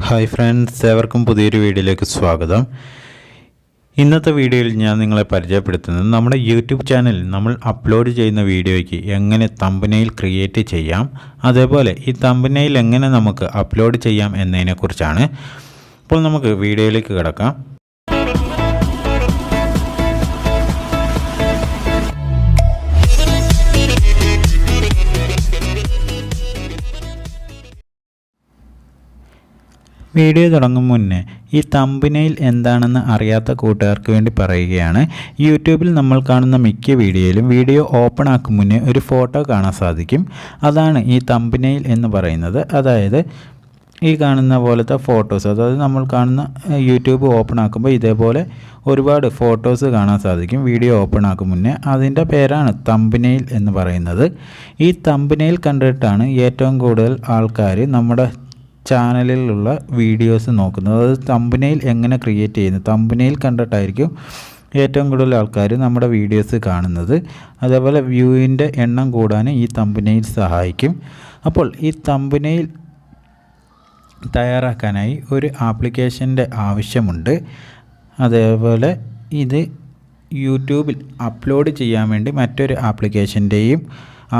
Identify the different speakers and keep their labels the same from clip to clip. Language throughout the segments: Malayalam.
Speaker 1: ഹായ് ഫ്രണ്ട്സ്, ഏവർക്കും പുതിയൊരു വീഡിയോയിലേക്ക് സ്വാഗതം. ഇന്നത്തെ വീഡിയോയിൽ ഞാൻ നിങ്ങളെ പരിചയപ്പെടുത്തുന്നത് നമ്മുടെ യൂട്യൂബ് ചാനലിൽ നമ്മൾ അപ്ലോഡ് ചെയ്യുന്ന വീഡിയോയ്ക്ക് എങ്ങനെ തമ്പനെയിൽ ക്രിയേറ്റ് ചെയ്യാം, അതേപോലെ ഈ തമ്പനെയിൽ എങ്ങനെ നമുക്ക് അപ്ലോഡ് ചെയ്യാം എന്നതിനെക്കുറിച്ചാണ്. അപ്പോൾ നമുക്ക് വീഡിയോയിലേക്ക് കിടക്കാം. വീഡിയോ തുടങ്ങും മുന്നേ ഈ തമ്പനെയിൽ എന്താണെന്ന് അറിയാത്ത കൂട്ടുകാർക്ക് വേണ്ടി പറയുകയാണ്. യൂട്യൂബിൽ നമ്മൾ കാണുന്ന മിക്ക വീഡിയോയിലും വീഡിയോ ഓപ്പൺ ആക്കും മുന്നേ ഒരു ഫോട്ടോ കാണാൻ സാധിക്കും. അതാണ് ഈ തമ്പനെയിൽ എന്ന് പറയുന്നത്. അതായത് ഈ കാണുന്ന പോലത്തെ ഫോട്ടോസ്, അതായത് നമ്മൾ കാണുന്ന യൂട്യൂബ് ഓപ്പൺ ആക്കുമ്പോൾ ഇതേപോലെ ഒരുപാട് ഫോട്ടോസ് കാണാൻ സാധിക്കും വീഡിയോ ഓപ്പൺ ആക്കും മുന്നേ. അതിൻ്റെ പേരാണ് തമ്പനെയിൽ എന്ന് പറയുന്നത്. ഈ തമ്പനെയിൽ കണ്ടിട്ടാണ് ഏറ്റവും കൂടുതൽ ആൾക്കാർ നമ്മുടെ ചാനലിലുള്ള വീഡിയോസ് നോക്കുന്നത്. അതായത് തമ്പനെയിൽ എങ്ങനെ ക്രിയേറ്റ് ചെയ്യുന്നത്, തമ്പനെയിൽ കണ്ടിട്ടായിരിക്കും ഏറ്റവും കൂടുതൽ ആൾക്കാർ നമ്മുടെ വീഡിയോസ് കാണുന്നത്. അതേപോലെ വ്യൂവിൻ്റെ എണ്ണം കൂടാൻ ഈ തമ്പനെയിൽ സഹായിക്കും. അപ്പോൾ ഈ തമ്പനെയിൽ തയ്യാറാക്കാനായി ഒരു ആപ്ലിക്കേഷൻ്റെ ആവശ്യമുണ്ട്. അതേപോലെ ഇത് യൂട്യൂബിൽ അപ്ലോഡ് ചെയ്യാൻ വേണ്ടി മറ്റൊരു ആപ്ലിക്കേഷൻ്റെയും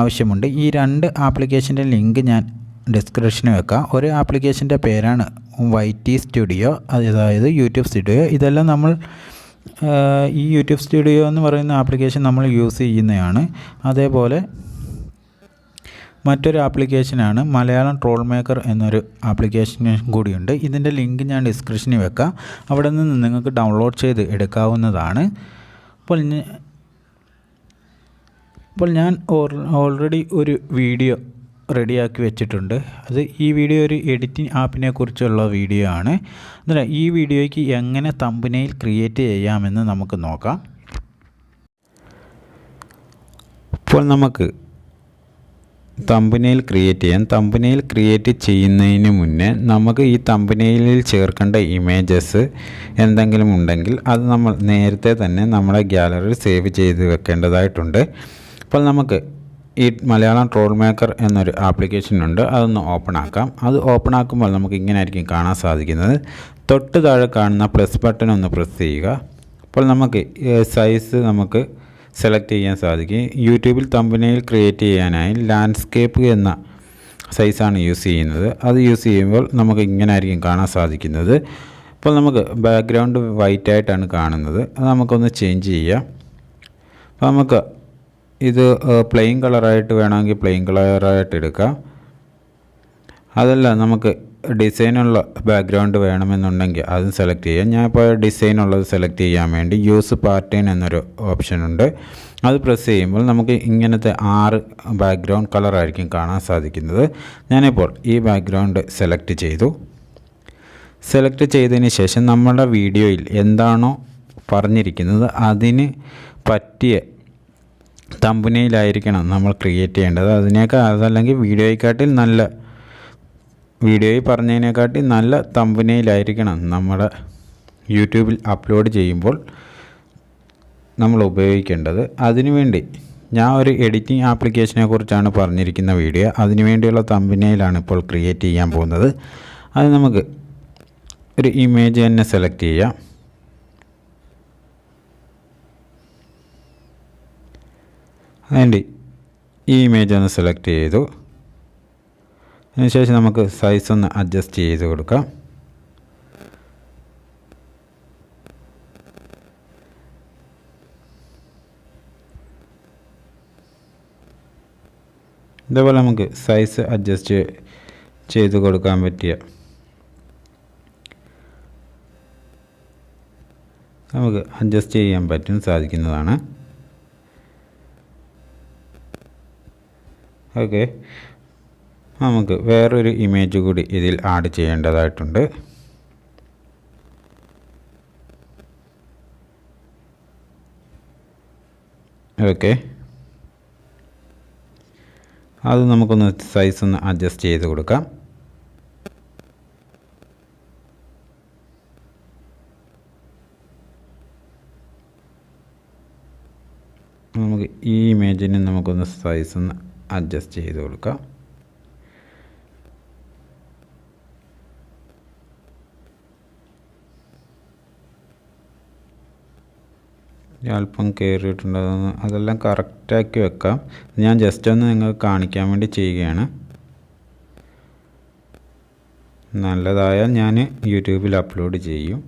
Speaker 1: ആവശ്യമുണ്ട്. ഈ രണ്ട് ആപ്ലിക്കേഷൻ്റെ ലിങ്ക് ഞാൻ ഡിസ്ക്രിപ്ഷനിൽ വെക്കാം. ഒരു ആപ്ലിക്കേഷൻ്റെ പേരാണ് YT സ്റ്റുഡിയോ, അതായത് യൂട്യൂബ് സ്റ്റുഡിയോ. ഇതെല്ലാം നമ്മൾ ഈ യൂട്യൂബ് സ്റ്റുഡിയോ എന്ന് പറയുന്ന ആപ്ലിക്കേഷൻ നമ്മൾ യൂസ് ചെയ്യുന്നതാണ്. അതേപോലെ മറ്റൊരു ആപ്ലിക്കേഷനാണ് മലയാളം ട്രോൾ മേക്കർ എന്നൊരു ആപ്ലിക്കേഷൻ കൂടിയുണ്ട്. ഇതിൻ്റെ ലിങ്ക് ഞാൻ ഡിസ്ക്രിപ്ഷനിൽ വെക്കാം. അവിടെ നിന്ന് നിങ്ങൾക്ക് ഡൗൺലോഡ് ചെയ്ത് എടുക്കാവുന്നതാണ്. അപ്പോൾ ഞാൻ ഓൾറെഡി ഒരു വീഡിയോ റെഡിയാക്കി വെച്ചിട്ടുണ്ട്. അത് ഈ വീഡിയോ ഒരു എഡിറ്റിംഗ് ആപ്പിനെ കുറിച്ചുള്ള വീഡിയോ ആണ്. എന്നാൽ ഈ വീഡിയോയ്ക്ക് എങ്ങനെ തമ്പനെയിൽ ക്രിയേറ്റ് ചെയ്യാമെന്ന് നമുക്ക് നോക്കാം. ഇപ്പോൾ നമുക്ക് തമ്പനെയിൽ ക്രിയേറ്റ് ചെയ്യാം. തമ്പനെയിൽ ക്രിയേറ്റ് ചെയ്യുന്നതിന് മുന്നേ നമുക്ക് ഈ തമ്പനെയിലിൽ ചേർക്കേണ്ട ഇമേജസ് എന്തെങ്കിലും ഉണ്ടെങ്കിൽ അത് നമ്മൾ നേരത്തെ തന്നെ നമ്മുടെ ഗ്യാലറിയിൽ സേവ് ചെയ്ത് വെക്കേണ്ടതായിട്ടുണ്ട്. അപ്പോൾ നമുക്ക് ഈ മലയാളം ട്രോൾ മേക്കർ എന്നൊരു ആപ്ലിക്കേഷൻ ഉണ്ട്. അതൊന്ന് ഓപ്പൺ ആക്കാം. അത് ഓപ്പൺ ആക്കുമ്പോൾ നമുക്ക് ഇങ്ങനെ ആയിരിക്കും കാണാൻ സാധിക്കുന്നത്. തൊട്ട് താഴെ കാണുന്ന പ്ലസ് ബട്ടൺ ഒന്ന് പ്രസ് ചെയ്യുക. അപ്പോൾ നമുക്ക് സൈസ് നമുക്ക് സെലക്ട് ചെയ്യാൻ സാധിക്കും. യൂട്യൂബിൽ തമ്പനെയിൽ ക്രിയേറ്റ് ചെയ്യാനായി ലാൻഡ്സ്കേപ്പ് എന്ന സൈസാണ് യൂസ് ചെയ്യുന്നത്. അത് യൂസ് ചെയ്യുമ്പോൾ നമുക്ക് ഇങ്ങനെ ആയിരിക്കും കാണാൻ സാധിക്കുന്നത്. അപ്പോൾ നമുക്ക് ബാക്ക്ഗ്രൗണ്ട് വൈറ്റ് ആയിട്ടാണ് കാണുന്നത്. അത് നമുക്കൊന്ന് ചേഞ്ച് ചെയ്യാം. അപ്പോൾ നമുക്ക് ഇത് പ്ലെയിൻ കളറായിട്ട് വേണമെങ്കിൽ പ്ലെയിൻ കളറായിട്ട് എടുക്കാം. അതല്ല നമുക്ക് ഡിസൈനുള്ള ബാക്ക്ഗ്രൗണ്ട് വേണമെന്നുണ്ടെങ്കിൽ അതും സെലക്ട് ചെയ്യാം. ഞാൻ ഇപ്പോൾ ഡിസൈനുള്ളത് സെലക്ട് ചെയ്യാൻ വേണ്ടി യൂസ് പാറ്റേൺ എന്നൊരു ഓപ്ഷൻ ഉണ്ട്. അത് പ്രസ് ചെയ്യുമ്പോൾ നമുക്ക് ഇങ്ങനത്തെ 6 ബാക്ക്ഗ്രൗണ്ട് കളറായിരിക്കും കാണാൻ സാധിക്കുന്നത്. ഞാനിപ്പോൾ ഈ ബാക്ക്ഗ്രൗണ്ട് സെലക്ട് ചെയ്തു. സെലക്ട് ചെയ്തതിന് ശേഷം നമ്മുടെ വീഡിയോയിൽ എന്താണോ പറഞ്ഞിരിക്കുന്നത് അതിന് പറ്റിയ തമ്പനെയിലായിരിക്കണം നമ്മൾ ക്രിയേറ്റ് ചെയ്യേണ്ടത്. അതല്ലെങ്കിൽ വീഡിയോയിൽ പറഞ്ഞതിനെക്കാട്ടി നല്ല തമ്പനെയിലായിരിക്കണം നമ്മുടെ യൂട്യൂബിൽ അപ്ലോഡ് ചെയ്യുമ്പോൾ നമ്മൾ ഉപയോഗിക്കേണ്ടത്. അതിനുവേണ്ടി ഞാൻ ഒരു എഡിറ്റിംഗ് ആപ്ലിക്കേഷനെ കുറിച്ചാണ് പറഞ്ഞിരിക്കുന്ന വീഡിയോ. അതിനുവേണ്ടിയുള്ള തമ്പനെയിലാണ് ഇപ്പോൾ ക്രിയേറ്റ് ചെയ്യാൻ പോകുന്നത്. അത് നമുക്ക് ഒരു ഇമേജ് തന്നെ സെലക്ട് ചെയ്യാം. അതിൻ്റെ ഈ ഇമേജ് ഒന്ന് സെലക്ട് ചെയ്തു. അതിനുശേഷം നമുക്ക് സൈസ് ഒന്ന് അഡ്ജസ്റ്റ് ചെയ്ത് കൊടുക്കാം. ഇതേപോലെ നമുക്ക് സൈസ് അഡ്ജസ്റ്റ് ചെയ്ത് കൊടുക്കാൻ പറ്റിയ നമുക്ക് അഡ്ജസ്റ്റ് ചെയ്യാൻ സാധിക്കുന്നതാണ്. ഓക്കെ, നമുക്ക് വേറൊരു ഇമേജ് കൂടി ഇതിൽ ആഡ് ചെയ്യേണ്ടതായിട്ടുണ്ട്. ഓക്കെ, അത് നമുക്കൊന്ന് സൈസ് ഒന്ന് അഡ്ജസ്റ്റ് ചെയ്ത് കൊടുക്കാം. നമുക്ക് ഈ ഇമേജിന് നമുക്കൊന്ന് സൈസ് ഒന്ന് അഡ്ജസ്റ്റ് ചെയ്ത് കൊടുക്കാം. അല്പം കയറിയിട്ടുണ്ടെന്ന് അതെല്ലാം കറക്റ്റാക്കി വെക്കാം. ഞാൻ ജസ്റ്റ് ഒന്ന് നിങ്ങൾക്ക് കാണിക്കാൻ വേണ്ടി ചെയ്യുകയാണ്. നല്ലതായാൽ ഞാൻ യൂട്യൂബിൽ അപ്ലോഡ് ചെയ്യും.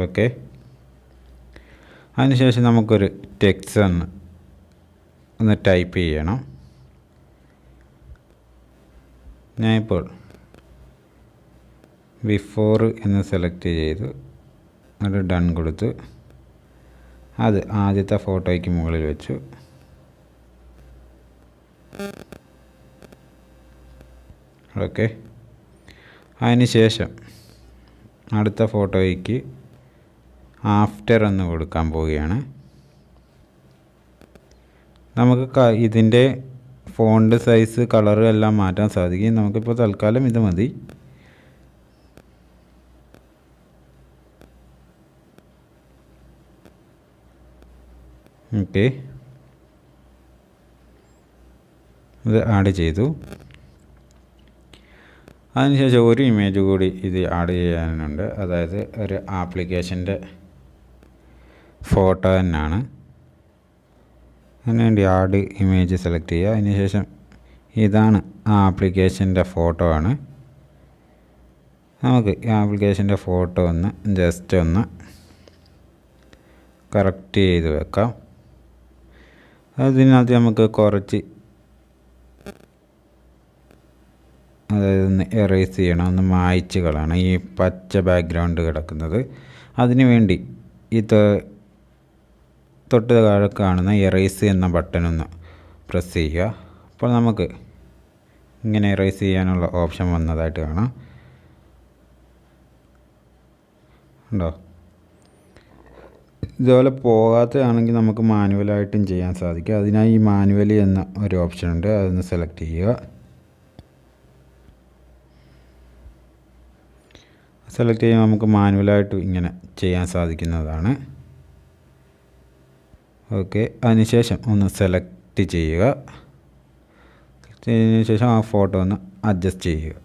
Speaker 1: ഓക്കെ, അതിനുശേഷം നമുക്കൊരു ടെക്സ്റ്റ് ഒന്ന് ടൈപ്പ് ചെയ്യണം. ഞാനിപ്പോൾ ബിഫോർ എന്ന് സെലക്ട് ചെയ്തു, അത് ഡൺ കൊടുത്തു. അത് ആദ്യത്തെ ഫോട്ടോയ്ക്ക് മുകളിൽ വെച്ചു. ഓക്കെ, അതിന് ശേഷം അടുത്ത ഫോട്ടോയ്ക്ക് ആഫ്റ്റർ എന്ന് കൊടുക്കാൻ പോവുകയാണ്. നമുക്ക് ഇതിൻ്റെ ഫോണ്ട് സൈസ് കളറ് എല്ലാം മാറ്റാൻ സാധിക്കും. നമുക്കിപ്പോൾ തൽക്കാലം ഇത് മതി. ഓക്കെ, ഇത് ആഡ് ചെയ്തു. അതിനുശേഷം ഒരു ഇമേജ് കൂടി ഇത് ആഡ് ചെയ്യാനുണ്ട്. അതായത് ഒരു ആപ്ലിക്കേഷൻ്റെ ഫോട്ടോ തന്നെയാണ്. അതിനുവേണ്ടി ആഡ് ഇമേജ് സെലക്ട് ചെയ്യുക. അതിനുശേഷം ഇതാണ് ആ ആപ്ലിക്കേഷൻ്റെ ഫോട്ടോ ആണ്. നമുക്ക് ഈ ആപ്ലിക്കേഷൻ്റെ ഫോട്ടോ ഒന്ന് ജസ്റ്റ് ഒന്ന് കറക്റ്റ് ചെയ്ത് വെക്കാം. അതിനകത്ത് നമുക്ക് കുറച്ച് അതായത് ഒന്ന് എറേസ് ചെയ്യണം, ഒന്ന് മായ്ച്ച് കളയണം ഈ പച്ച ബാക്ക്ഗ്രൗണ്ട് കിടക്കുന്നത്. അതിനു വേണ്ടി ഈ തൊട്ട് താഴെ കാണുന്ന എറേസ് എന്ന ബട്ടൺ ഒന്ന് പ്രസ് ചെയ്യുക. അപ്പോൾ നമുക്ക് ഇങ്ങനെ എറേസ് ചെയ്യാനുള്ള ഓപ്ഷൻ വന്നതായിട്ട് കാണാം. ഉണ്ടോ? ഇതുപോലെ പോകാത്തതാണെങ്കിൽ നമുക്ക് മാനുവലായിട്ടും ചെയ്യാൻ സാധിക്കും. അതിനായി ഈ മാനുവലി എന്ന ഒരു ഓപ്ഷൻ ഉണ്ട്, അതൊന്ന് സെലക്ട് ചെയ്യുക. സെലക്ട് ചെയ്യുമ്പോൾ നമുക്ക് മാനുവലായിട്ട് ഇങ്ങനെ ചെയ്യാൻ സാധിക്കുന്നതാണ്. ഓക്കെ, അതിനുശേഷം ഒന്ന് സെലക്ട് ചെയ്യുക. ചെയ്തതിന് ശേഷം ആ ഫോട്ടോ ഒന്ന് അഡ്ജസ്റ്റ് ചെയ്യുക.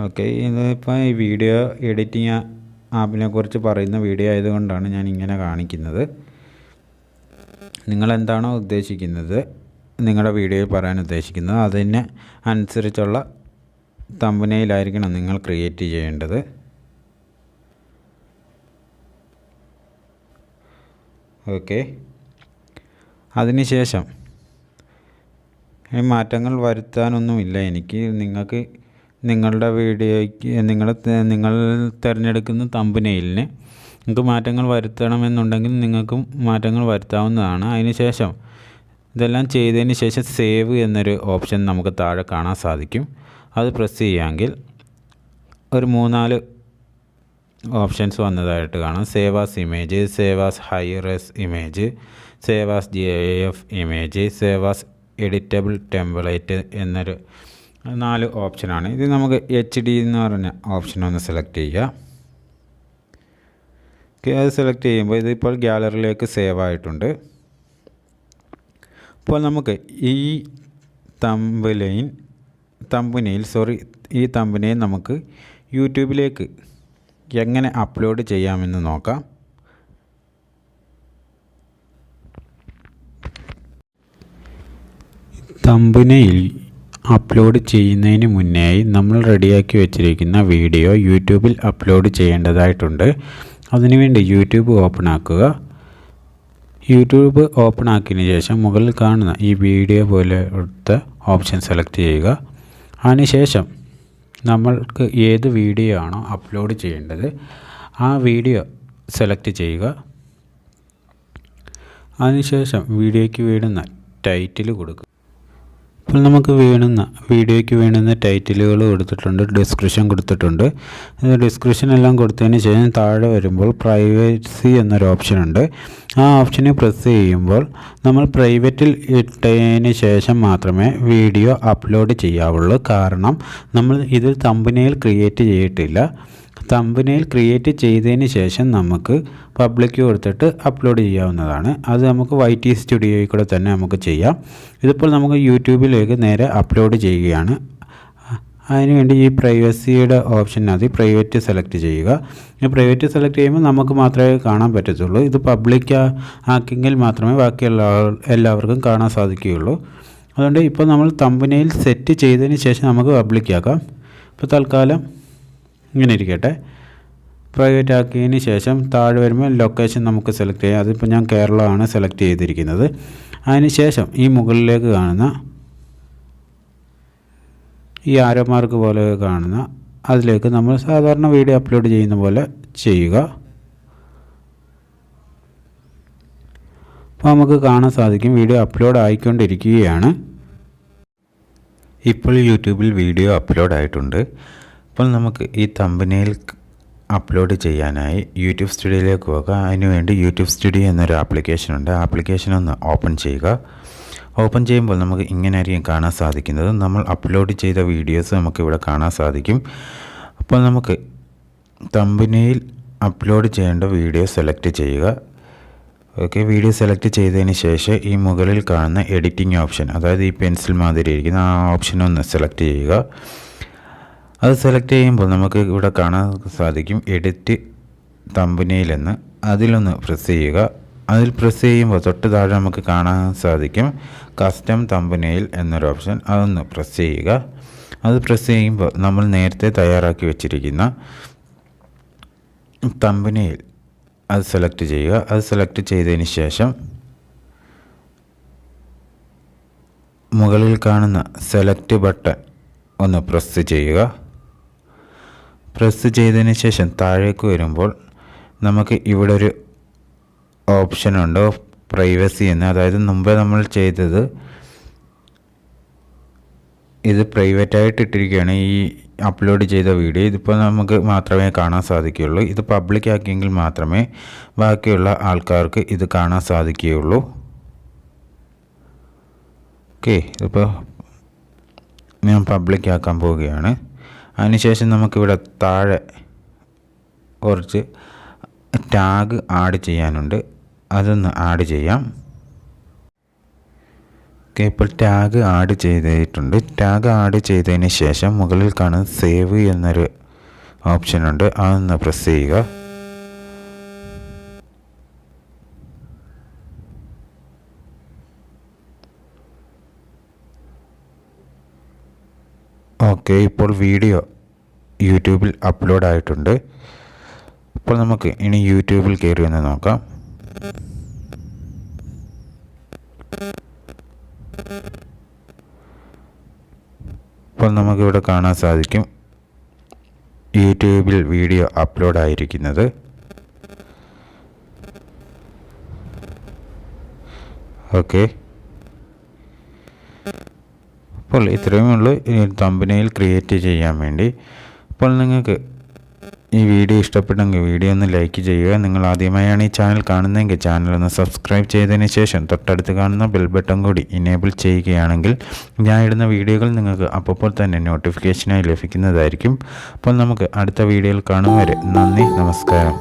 Speaker 1: ഓക്കെ, ഇതിപ്പോൾ ഈ വീഡിയോ എഡിറ്റിംഗ് ആപ്പിനെ കുറിച്ച് പറയുന്ന വീഡിയോ ആയതുകൊണ്ടാണ് ഞാൻ ഇങ്ങനെ കാണിക്കുന്നത്. നിങ്ങളെന്താണോ ഉദ്ദേശിക്കുന്നത്, നിങ്ങളുടെ വീഡിയോയിൽ പറയാൻ ഉദ്ദേശിക്കുന്നത്, അതിന് അനുസരിച്ചുള്ള തമ്പനെയിലായിരിക്കണം നിങ്ങൾ ക്രിയേറ്റ് ചെയ്യേണ്ടത്. ഓക്കെ, അതിനുശേഷം ഈ മാറ്റങ്ങൾ വരുത്താനൊന്നുമില്ല എനിക്ക്. നിങ്ങൾക്ക് നിങ്ങളുടെ വീഡിയോയ്ക്ക് നിങ്ങൾ തിരഞ്ഞെടുക്കുന്ന തമ്പനെയിലിന് നിങ്ങൾക്ക് മാറ്റങ്ങൾ വരുത്തണമെന്നുണ്ടെങ്കിൽ നിങ്ങൾക്കും മാറ്റങ്ങൾ വരുത്താവുന്നതാണ്. അതിനുശേഷം ഇതെല്ലാം ചെയ്തതിന് ശേഷം സേവ് എന്നൊരു ഓപ്ഷൻ നമുക്ക് താഴെ കാണാൻ സാധിക്കും. അത് പ്രസ് ചെയ്യുകയെങ്കിൽ ഒരു 3-4 ഓപ്ഷൻസ് വന്നതായിട്ട് കാണാം. Save as image, save as high res image, save as GIF image, save as editable template എന്നൊരു 4 ഓപ്ഷനാണ്. ഇത് നമുക്ക് HD എന്ന് പറഞ്ഞ ഓപ്ഷൻ ഒന്ന് സെലക്ട് ചെയ്യുക. ഓക്കെ, അത് സെലക്ട് ചെയ്യുമ്പോൾ ഇതിപ്പോൾ ഗാലറിയിലേക്ക് സേവ് ആയിട്ടുണ്ട്. അപ്പോൾ നമുക്ക് ഈ തമ്പനെയിൽ നമുക്ക് യൂട്യൂബിലേക്ക് എങ്ങനെ അപ്ലോഡ് ചെയ്യാമെന്ന് നോക്കാം. തമ്പനെയിൽ അപ്ലോഡ് ചെയ്യുന്നതിന് മുന്നേയായി നമ്മൾ റെഡിയാക്കി വെച്ചിരിക്കുന്ന വീഡിയോ യൂട്യൂബിൽ അപ്ലോഡ് ചെയ്യേണ്ടതായിട്ടുണ്ട്. അതിനുവേണ്ടി യൂട്യൂബ് ഓപ്പൺ ആക്കുക. യൂട്യൂബ് ഓപ്പൺ ആക്കിയതിന് ശേഷം മുകളിൽ കാണുന്ന ഈ വീഡിയോ പോലത്തെ ഓപ്ഷൻ സെലക്ട് ചെയ്യുക. അതിനുശേഷം നമ്മൾക്ക് ഏത് വീഡിയോ ആണോ അപ്ലോഡ് ചെയ്യേണ്ടത് ആ വീഡിയോ സെലക്ട് ചെയ്യുക. അതിനുശേഷം വീഡിയോയ്ക്ക് വേണ്ടുന്ന ടൈറ്റിൽ കൊടുക്കുക. അപ്പോൾ നമുക്ക് വീഡിയോയ്ക്ക് വേണ്ടുന്ന ടൈറ്റിലുകൾ കൊടുത്തിട്ടുണ്ട്, ഡിസ്ക്രിപ്ഷൻ കൊടുത്തിട്ടുണ്ട്. ഡിസ്ക്രിപ്ഷൻ എല്ലാം കൊടുത്തതിന് ശേഷം താഴെ വരുമ്പോൾ പ്രൈവസി എന്നൊരു ഓപ്ഷൻ ഉണ്ട്. ആ ഓപ്ഷനെ പ്രസ് ചെയ്യുമ്പോൾ നമ്മൾ പ്രൈവറ്റിൽ ഇട്ടതിന് ശേഷം മാത്രമേ വീഡിയോ അപ്ലോഡ് ചെയ്യാവുള്ളൂ. കാരണം നമ്മൾ ഇതിൽ തമ്പനെയിൽ ക്രിയേറ്റ് ചെയ്തിട്ടില്ല. തമ്പനെയിൽ ക്രിയേറ്റ് ചെയ്തതിന് ശേഷം നമുക്ക് പബ്ലിക് കൊടുത്തിട്ട് അപ്ലോഡ് ചെയ്യാവുന്നതാണ്. അത് നമുക്ക് YT സ്റ്റുഡിയോയിൽ കൂടെ തന്നെ നമുക്ക് ചെയ്യാം. ഇതിപ്പോൾ നമുക്ക് യൂട്യൂബിലേക്ക് നേരെ അപ്ലോഡ് ചെയ്യുകയാണ്. അതിനുവേണ്ടി ഈ പ്രൈവസിയുടെ ഓപ്ഷനകത്ത് പ്രൈവറ്റ് സെലക്ട് ചെയ്യുക. ഈ പ്രൈവറ്റ് സെലക്ട് ചെയ്യുമ്പോൾ നമുക്ക് മാത്രമേ കാണാൻ പറ്റത്തുള്ളൂ. ഇത് പബ്ലിക് ആക്കിയെങ്കിൽ മാത്രമേ ബാക്കിയുള്ള എല്ലാവർക്കും കാണാൻ സാധിക്കുകയുള്ളൂ. അതുകൊണ്ട് ഇപ്പോൾ നമ്മൾ തമ്പനെയിൽ സെറ്റ് ചെയ്തതിന് ശേഷം നമുക്ക് പബ്ലിക് ആക്കാം. ഇപ്പോൾ തൽക്കാലം ഇങ്ങനെ ഇരിക്കട്ടെ. പ്രൈവറ്റ് ആക്കിയതിന് ശേഷം താഴെ വരുമ്പോൾ ലൊക്കേഷൻ നമുക്ക് സെലക്ട് ചെയ്യാം. അതിപ്പോൾ ഞാൻ കേരളമാണ് സെലക്ട് ചെയ്തിരിക്കുന്നത്. അതിന് ശേഷം ഈ മുകളിലേക്ക് കാണുന്ന ഈ ആരോ മാർക്ക് പോലെ കാണുന്ന അതിലേക്ക് നമ്മൾ സാധാരണ വീഡിയോ അപ്ലോഡ് ചെയ്യുന്ന പോലെ ചെയ്യുക. അപ്പോൾ നമുക്ക് കാണാൻ സാധിക്കും വീഡിയോ അപ്ലോഡ് ആയിക്കൊണ്ടിരിക്കുകയാണ്. ഇപ്പോൾ യൂട്യൂബിൽ വീഡിയോ അപ്ലോഡ് ആയിട്ടുണ്ട്. അപ്പോൾ നമുക്ക് ഈ തമ്പനെയിൽ അപ്ലോഡ് ചെയ്യാനായി യൂട്യൂബ് സ്റ്റുഡിയോയിലേക്ക് പോകുക. അതിനുവേണ്ടി യൂട്യൂബ് സ്റ്റുഡിയോ എന്നൊരു ആപ്ലിക്കേഷൻ ഉണ്ട്. ആപ്ലിക്കേഷൻ ഒന്ന് ഓപ്പൺ ചെയ്യുക. ഓപ്പൺ ചെയ്യുമ്പോൾ നമുക്ക് ഇങ്ങനെ ആയിരിക്കും കാണാൻ സാധിക്കുന്നത്. നമ്മൾ അപ്ലോഡ് ചെയ്ത വീഡിയോസ് നമുക്കിവിടെ കാണാൻ സാധിക്കും. അപ്പോൾ നമുക്ക് തമ്പനെയിൽ അപ്ലോഡ് ചെയ്യേണ്ട വീഡിയോ സെലക്ട് ചെയ്യുക. ഓക്കെ, വീഡിയോ സെലക്ട് ചെയ്തതിന് ശേഷം ഈ മുകളിൽ കാണുന്ന എഡിറ്റിംഗ് ഓപ്ഷൻ, അതായത് ഈ പെൻസിൽ മാതിരി ഇരിക്കുന്ന ആ ഓപ്ഷൻ ഒന്ന് സെലക്ട് ചെയ്യുക. അത് സെലക്ട് ചെയ്യുമ്പോൾ നമുക്ക് ഇവിടെ കാണാൻ സാധിക്കും എഡിറ്റ് തമ്പനെയിൽ എന്ന്. അതിലൊന്ന് പ്രസ് ചെയ്യുക. അതിൽ പ്രസ് ചെയ്യുമ്പോൾ തൊട്ട് താഴെ നമുക്ക് കാണാൻ സാധിക്കും കസ്റ്റം തമ്പനെയിൽ എന്നൊരു ഓപ്ഷൻ. അതൊന്ന് പ്രസ് ചെയ്യുക. അത് പ്രസ് ചെയ്യുമ്പോൾ നമ്മൾ നേരത്തെ തയ്യാറാക്കി വെച്ചിരിക്കുന്ന തമ്പനെയിൽ അത് സെലക്ട് ചെയ്യുക. അത് സെലക്ട് ചെയ്തതിന് ശേഷം മുകളിൽ കാണുന്ന സെലക്ട് ബട്ടൺ ഒന്ന് പ്രസ് ചെയ്യുക. പ്രസ് ചെയ്തതിന് ശേഷം താഴേക്ക് വരുമ്പോൾ നമുക്ക് ഇവിടെ ഒരു ഓപ്ഷനുണ്ട് പ്രൈവസി എന്ന്. അതായത് മുമ്പേ നമ്മൾ ചെയ്തത് ഇത് പ്രൈവറ്റായിട്ട് ഇട്ടിരിക്കുകയാണ് ഈ അപ്ലോഡ് ചെയ്ത വീഡിയോ. ഇതിപ്പോൾ നമുക്ക് മാത്രമേ കാണാൻ സാധിക്കുകയുള്ളൂ. ഇത് പബ്ലിക് ആക്കിയെങ്കിൽ മാത്രമേ ബാക്കിയുള്ള ആൾക്കാർക്ക് ഇത് കാണാൻ സാധിക്കുകയുള്ളൂ. ഓക്കെ, ഇതിപ്പോൾ ഞാൻ പബ്ലിക് ആക്കാൻ പോവുകയാണ്. അതിനുശേഷം നമുക്കിവിടെ താഴെ കുറച്ച് ടാഗ് ആഡ് ചെയ്യാനുണ്ട്. അതൊന്ന് ആഡ് ചെയ്യാം. ഓക്കെ, ഇപ്പോൾ ടാഗ് ആഡ് ചെയ്തിട്ടുണ്ട്. ടാഗ് ആഡ് ചെയ്തതിന് ശേഷം മുകളിൽ കാണുന്ന സേവ് എന്നൊരു ഓപ്ഷനുണ്ട്. അതൊന്ന് പ്രസ് ചെയ്യുക. ഓക്കെ, ഇപ്പോൾ വീഡിയോ യൂട്യൂബിൽ അപ്ലോഡ് ആയിട്ടുണ്ട്. ഇപ്പോൾ നമുക്ക് ഇനി യൂട്യൂബിൽ കയറി ഒന്ന് നോക്കാം. ഇപ്പോൾ നമുക്കിവിടെ കാണാൻ സാധിക്കും യൂട്യൂബിൽ വീഡിയോ അപ്ലോഡ് ആയിരിക്കുന്നത്. ഓക്കെ, അപ്പോൾ ഇത്രയും ഉള്ളൂ ഈ തമ്പനെയിൽ ക്രിയേറ്റ് ചെയ്യാൻ വേണ്ടി. അപ്പോൾ നിങ്ങൾക്ക് ഈ വീഡിയോ ഇഷ്ടപ്പെട്ടെങ്കിൽ വീഡിയോ ഒന്ന് ലൈക്ക് ചെയ്യുക. നിങ്ങൾ ആദ്യമായാണ് ഈ ചാനൽ കാണുന്നതെങ്കിൽ ചാനൽ ഒന്ന് സബ്സ്ക്രൈബ് ചെയ്തതിന് ശേഷം തൊട്ടടുത്ത് കാണുന്ന ബെൽ ബട്ടൺ കൂടി ഇനേബിൾ ചെയ്യുകയാണെങ്കിൽ ഞാൻ ഇടുന്ന വീഡിയോകൾ നിങ്ങൾക്ക് അപ്പോൾ തന്നെ നോട്ടിഫിക്കേഷനായി ലഭിക്കുന്നതായിരിക്കും. അപ്പോൾ നമുക്ക് അടുത്ത വീഡിയോയിൽ കാണും വരെ നന്ദി, നമസ്കാരം.